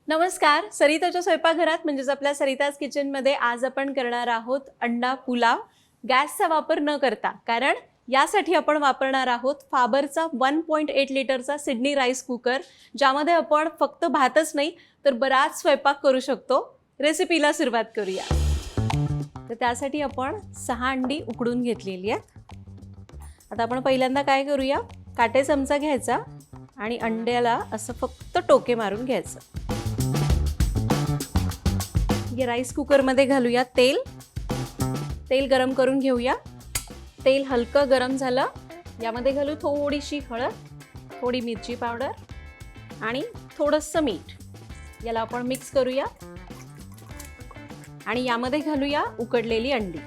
नमस्कार, सरिताच्या स्वयंपाकघरात म्हणजेच आपल्या सरिताज किचनमध्ये आज आपण करणार आहोत अंडा पुलाव गॅसचा वापर न करता। कारण यासाठी आपण वापरणार आहोत फाबरचा 1.8 लिटरचा सिडनी राईस कुकर, ज्यामध्ये आपण फक्त भातच नाही तर बराच स्वयंपाक करू शकतो। रेसिपीला सुरुवात करूया। तर त्यासाठी आपण 6 अंडी उकडून घेतलेली आहेत। आता आपण पहिल्यांदा काय करूया, काटे चमचा घ्यायचा आणि अंड्याला असं फक्त टोके मारून घ्यायचं। राईस कुकर मध्ये घालूया तेल। तेल गरम करून घेऊया। तेल हलकं गरम झालं, यामध्ये घालू थोडीशी हळद, थोडी मिरची पावडर आणि थोडंसं मीठ। याला आपण मिक्स करूया आणि यामध्ये घालूया उकडलेली अंडी।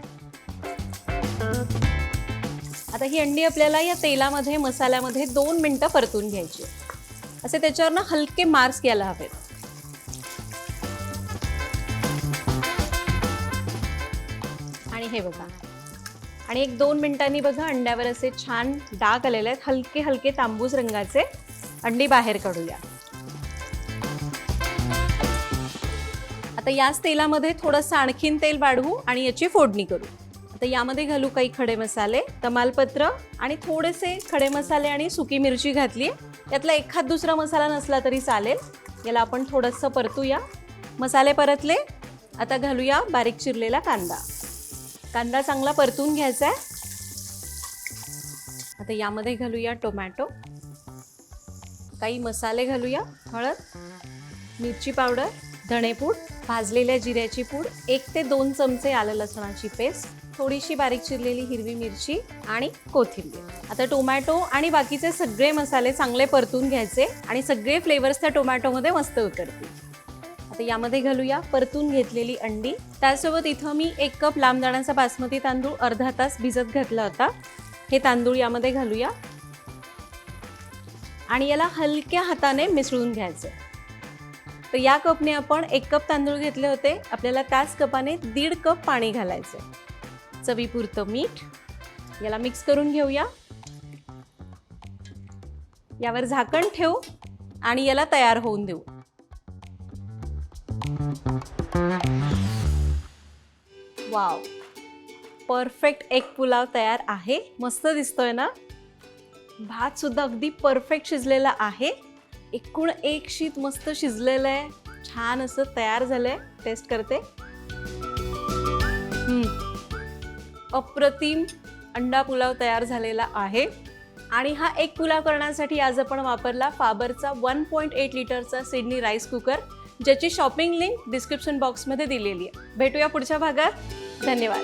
आता ही अंडी आपल्याला या तेलामध्ये मसाल्यामध्ये 2 मिनिटं परतून घ्यायची। असे त्याच्यावर ना हलके मार्क्स यायला हवेत। आणि हे बघा, आणि 1-2 मिनिटांनी बघा अंड्यावर असे छान डाग आलेले आहेत, हलके हलके तांबूस रंगाचे। अंडी बाहेर काढूया। आता याच तेलामध्ये थोडंसं आणखीन तेल वाढवू आणि याची फोडणी करू। आता यामध्ये घालू काही खडे मसाले, तमालपत्र आणि थोडेसे खडे मसाले आणि सुकी मिरची घातली। यातला एखाद दुसरा मसाला नसला तरी चालेल। याला आपण थोडंसं परतूया। मसाले परतले, आता घालूया बारीक चिरलेला कांदा। कांदा चांगला परतून घ्यायचा आहे। आता यामध्ये घालूया टोमॅटो, काही मसाले घालूया, हळद, मिरची पावडर, धणेपूड, भाजलेल्या जिऱ्याची पूड, 1 ते 2 चमचे आलं लसणाची पेस्ट, थोडीशी बारीक चिरलेली हिरवी मिरची आणि कोथिंबीर। आता टोमॅटो आणि बाकीचे सगळे मसाले चांगले परतून घ्यायचे आणि सगळे फ्लेवर्स त्या टोमॅटोमध्ये मस्त उतरतील। आता यामध्ये घालूया परतून घेतलेली अंडी। त्यासोबत इथं मी 1 कप लांब दाण्याचा बासमती तांदूळ अर्धा तास भिजत घातला होता। हे तांदूळ यामध्ये घालूया आणि याला हलक्या हाताने मिसळून घ्यायचं। तर या कपने आपण 1 कप तांदूळ घेतले होते, आपल्याला त्याच कपाने 1.5 कप पाणी घालायचं। चवीपुरतं मीठ। याला मिक्स करून घेऊया। यावर झाकण ठेवू आणि याला तयार होऊन देऊ। वाव, परफेक्ट एग पुलाव तयार आहे। मस्त दिसतोय ना? भात सुद्धा अगदी परफेक्ट शिजलेला आहे। एकूण एक शीत मस्त शिजलेलं आहे, छान असं तयार झालंय। टेस्ट करते। अप्रतिम अंडा पुलाव तयार झालेला आहे। आणि हा एग पुलाव करण्यासाठी आज आपण वापरला फाबरचा 1.8 लिटरचा सिडनी राईस कुकर, ज्याची शॉपिंग लिंक डिस्क्रिप्शन बॉक्समध्ये दिलेली आहे। भेटूया पुढच्या भागात। धन्यवाद।